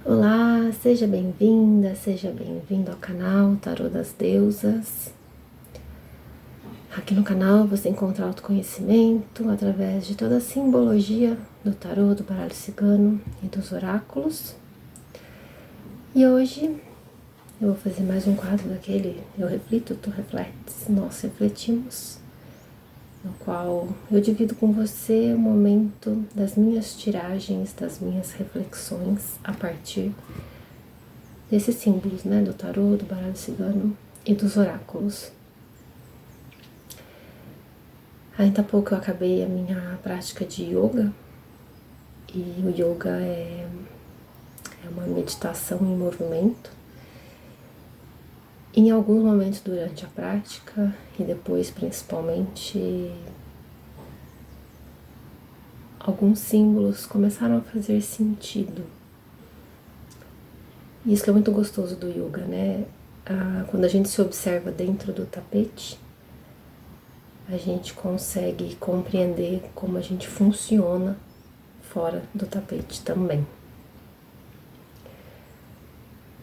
Olá, seja bem-vinda, seja bem-vindo ao canal Tarô das Deusas. Aqui no canal você encontra autoconhecimento através de toda a simbologia do tarô, do baralho cigano e dos oráculos. E hoje eu vou fazer mais um quadro daquele Eu Reflito, Tu Refletes, Nós Refletimos, no qual eu divido com você o momento das minhas tiragens, das minhas reflexões a partir desses símbolos, né, do tarô, do baralho cigano e dos oráculos. Ainda há pouco eu acabei a minha prática de yoga, e o yoga é uma meditação em movimento. Em alguns momentos durante a prática e depois principalmente, alguns símbolos começaram a fazer sentido. E isso que é muito gostoso do yoga, né? Quando a gente se observa dentro do tapete, a gente consegue compreender como a gente funciona fora do tapete também.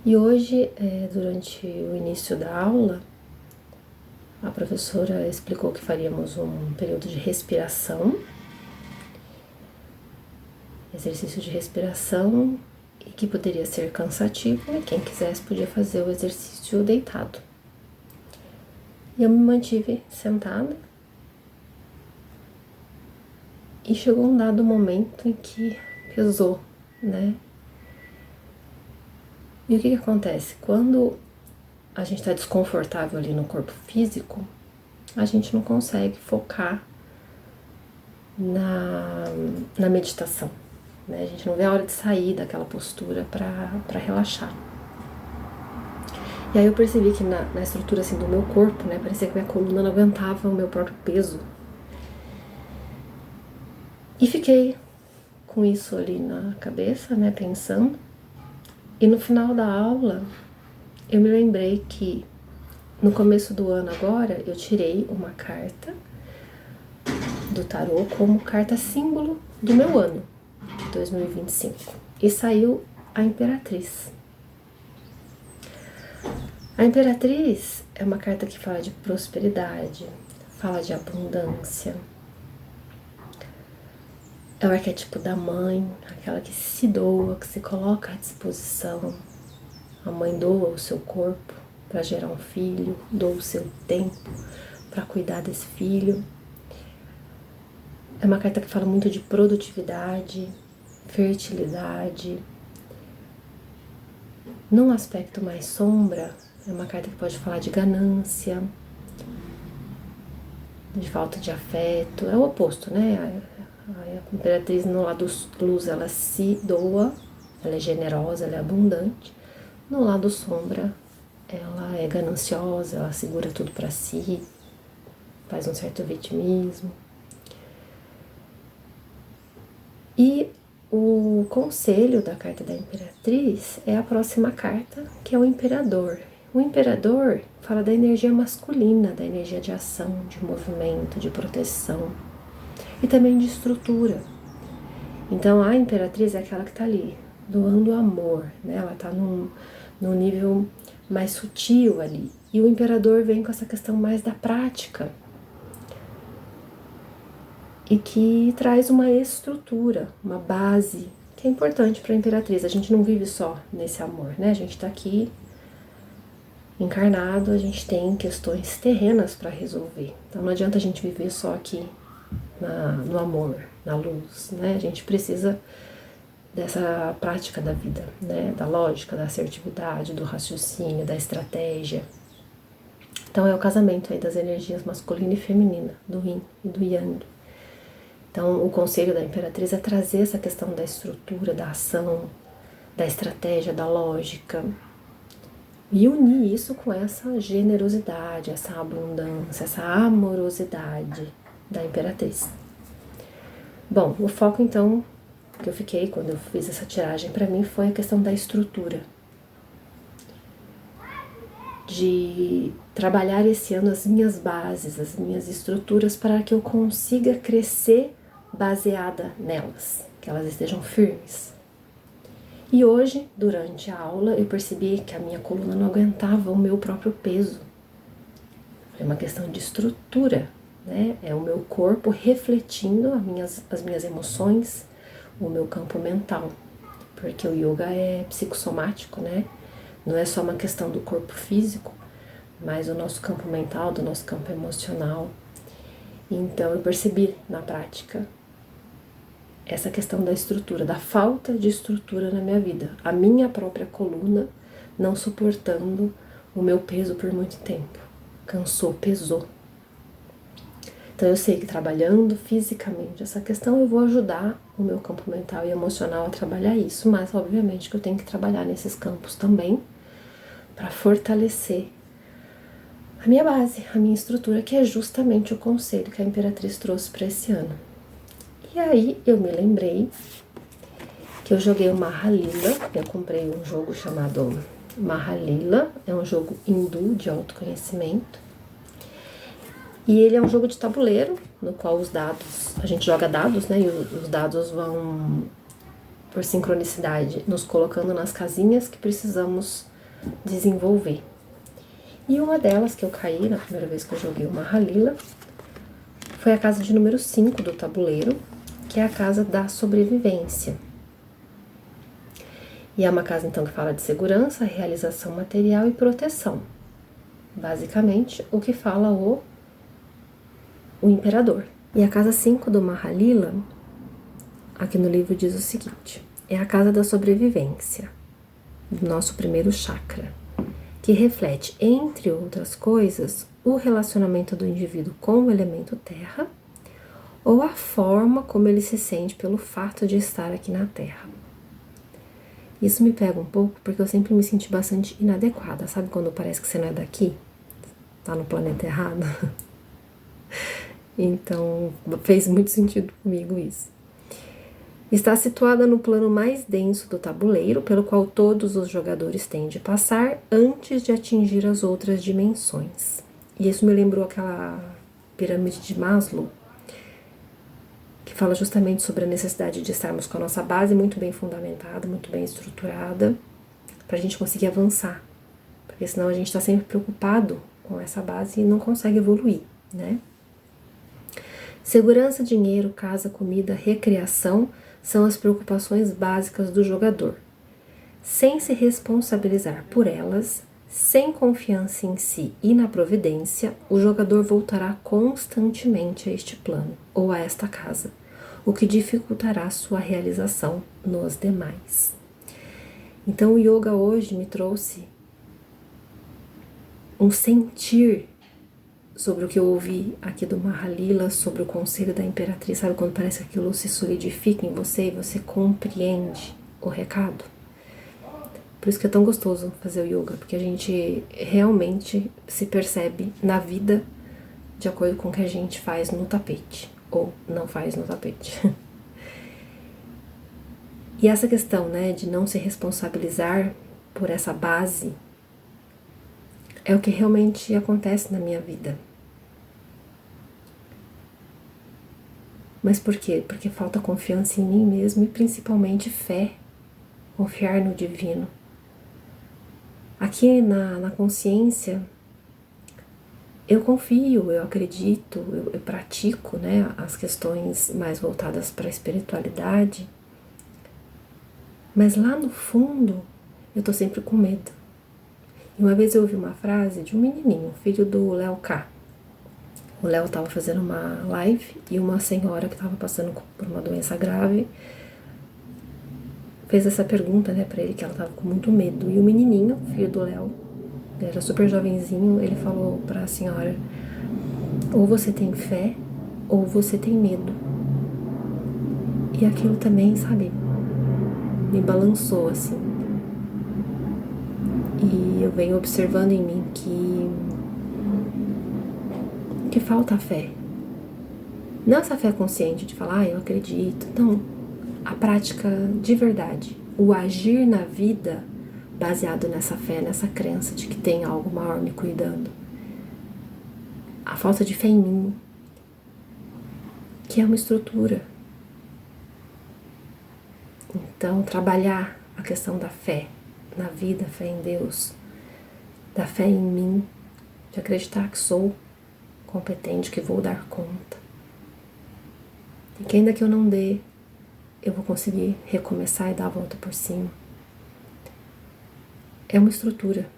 E hoje, durante o início da aula, a professora explicou que faríamos um período de respiração, exercício de respiração, e que poderia ser cansativo, e quem quisesse podia fazer o exercício deitado. E eu me mantive sentada, e chegou um dado momento em que pesou, né? E o que acontece? Quando a gente está desconfortável ali no corpo físico, a gente não consegue focar na meditação, né? A gente não vê a hora de sair daquela postura para relaxar. E aí eu percebi que na estrutura assim, do meu corpo, né, parecia que minha coluna não aguentava o meu próprio peso. E fiquei com isso ali na cabeça, né, pensando. E no final da aula, eu me lembrei que no começo do ano agora, eu tirei uma carta do tarô como carta símbolo do meu ano, 2025. E saiu a Imperatriz. A Imperatriz é uma carta que fala de prosperidade, fala de abundância. É o arquétipo da mãe, aquela que se doa, que se coloca à disposição. A mãe doa o seu corpo para gerar um filho, doa o seu tempo para cuidar desse filho. É uma carta que fala muito de produtividade, fertilidade. Num aspecto mais sombra, é uma carta que pode falar de ganância, de falta de afeto. É o oposto, né? A Imperatriz no lado luz, ela se doa, ela é generosa, ela é abundante. No lado sombra, ela é gananciosa, ela segura tudo para si, faz um certo vitimismo. E o conselho da carta da Imperatriz é a próxima carta, que é o Imperador. O Imperador fala da energia masculina, da energia de ação, de movimento, de proteção e também de estrutura. Então a Imperatriz é aquela que está ali, doando amor, né? Ela está num nível mais sutil ali. E o Imperador vem com essa questão mais da prática, e que traz uma estrutura, uma base, que é importante para a Imperatriz. A gente não vive só nesse amor, né? A gente está aqui encarnado, a gente tem questões terrenas para resolver. Então não adianta a gente viver só aqui no amor, na luz, né? A gente precisa dessa prática da vida, né? Da lógica, da assertividade, do raciocínio, da estratégia. Então é o casamento aí das energias masculina e feminina, do yin e do yang. Então, o conselho da Imperatriz é trazer essa questão da estrutura, da ação, da estratégia, da lógica, e unir isso com essa generosidade, essa abundância, essa amorosidade da Imperatriz. Bom, o foco então que eu fiquei quando eu fiz essa tiragem para mim foi a questão da estrutura, de trabalhar esse ano as minhas bases, as minhas estruturas para que eu consiga crescer baseada nelas, que elas estejam firmes. E hoje, durante a aula, eu percebi que a minha coluna não aguentava o meu próprio peso. É uma questão de estrutura, né? É o meu corpo refletindo as minhas emoções, o meu campo mental. Porque o yoga é psicossomático, né? Não é só uma questão do corpo físico, mas o nosso campo mental, do nosso campo emocional. Então eu percebi na prática essa questão da estrutura, da falta de estrutura na minha vida. A minha própria coluna não suportando o meu peso por muito tempo. Cansou, pesou. Então eu sei que trabalhando fisicamente essa questão eu vou ajudar o meu campo mental e emocional a trabalhar isso, mas obviamente que eu tenho que trabalhar nesses campos também para fortalecer a minha base, a minha estrutura, que é justamente o conselho que a Imperatriz trouxe para esse ano. E aí eu me lembrei que eu joguei o Mahalila, eu comprei um jogo chamado Mahalila, é um jogo hindu de autoconhecimento. E ele é um jogo de tabuleiro, no qual os dados, a gente joga dados, né, e os dados vão, por sincronicidade, nos colocando nas casinhas que precisamos desenvolver. E uma delas que eu caí na primeira vez que eu joguei o Mahalila foi a casa de número 5 do tabuleiro, que é a casa da sobrevivência. E é uma casa, então, que fala de segurança, realização material e proteção. Basicamente, o que fala o imperador. E a casa 5 do Mahalila, aqui no livro diz o seguinte: é a casa da sobrevivência, do nosso primeiro chakra, que reflete, entre outras coisas, o relacionamento do indivíduo com o elemento terra ou a forma como ele se sente pelo fato de estar aqui na Terra. Isso me pega um pouco porque eu sempre me senti bastante inadequada, sabe quando parece que você não é daqui? Tá no planeta errado? Então, fez muito sentido comigo isso. Está situada no plano mais denso do tabuleiro, pelo qual todos os jogadores têm de passar antes de atingir as outras dimensões. E isso me lembrou aquela pirâmide de Maslow, que fala justamente sobre a necessidade de estarmos com a nossa base muito bem fundamentada, muito bem estruturada, para a gente conseguir avançar. Porque senão a gente está sempre preocupado com essa base e não consegue evoluir, né? Segurança, dinheiro, casa, comida, recreação são as preocupações básicas do jogador. Sem se responsabilizar por elas, sem confiança em si e na providência, o jogador voltará constantemente a este plano ou a esta casa, o que dificultará sua realização nos demais. Então o yoga hoje me trouxe um sentir sobre o que eu ouvi aqui do Mahalila, sobre o conselho da Imperatriz, sabe quando parece que aquilo se solidifica em você e você compreende o recado? Por isso que é tão gostoso fazer o yoga, porque a gente realmente se percebe na vida de acordo com o que a gente faz no tapete, ou não faz no tapete. E essa questão, né, de não se responsabilizar por essa base é o que realmente acontece na minha vida. Mas por quê? Porque falta confiança em mim mesmo e principalmente fé, confiar no divino. Aqui na consciência, eu confio, eu acredito, eu pratico, né, as questões mais voltadas para a espiritualidade, mas lá no fundo eu tô sempre com medo. E uma vez eu ouvi uma frase de um menininho, filho do Léo K. O Léo estava fazendo uma live e uma senhora que estava passando por uma doença grave fez essa pergunta, né, pra ele, que ela estava com muito medo. E o menininho, filho do Léo, ele era super jovenzinho, ele falou pra senhora: ou você tem fé ou você tem medo. E aquilo também, sabe, me balançou assim. E eu venho observando em mim que falta fé. Não essa fé consciente de falar, eu acredito. Não. A prática de verdade. O agir na vida baseado nessa fé, nessa crença de que tem algo maior me cuidando. A falta de fé em mim, que é uma estrutura. Então, trabalhar a questão da fé na vida, fé em Deus, da fé em mim, de acreditar que sou competente, que vou dar conta. E que ainda que eu não dê, eu vou conseguir recomeçar e dar a volta por cima. É uma estrutura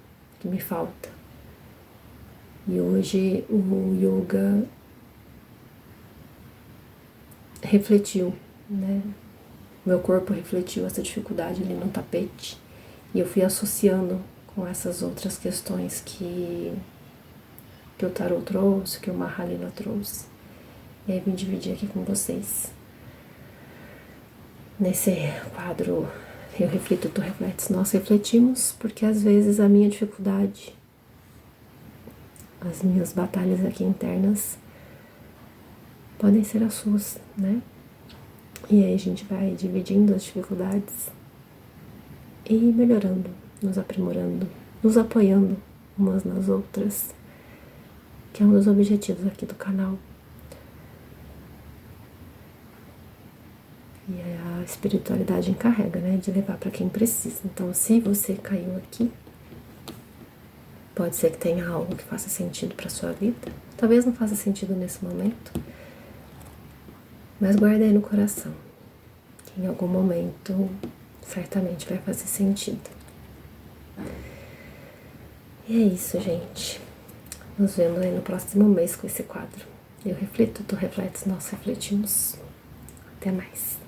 que me falta. E hoje o yoga refletiu, né? Meu corpo refletiu essa dificuldade ali no tapete. E eu fui associando com essas outras questões que o tarot trouxe, que o Mahalila trouxe. E aí vim dividir aqui com vocês. Nesse quadro, eu reflito, tu refletes. Nós refletimos porque às vezes a minha dificuldade, as minhas batalhas aqui internas, podem ser as suas, né? E aí a gente vai dividindo as dificuldades e melhorando, nos aprimorando, nos apoiando umas nas outras, que é um dos objetivos aqui do canal. E a espiritualidade encarrega, né, de levar para quem precisa. Então, se você caiu aqui, pode ser que tenha algo que faça sentido para sua vida. Talvez não faça sentido nesse momento, mas guarda aí no coração, que em algum momento certamente vai fazer sentido. E é isso, gente. Nos vemos aí no próximo mês com esse quadro. Eu reflito, tu refletes, nós refletimos. Até mais.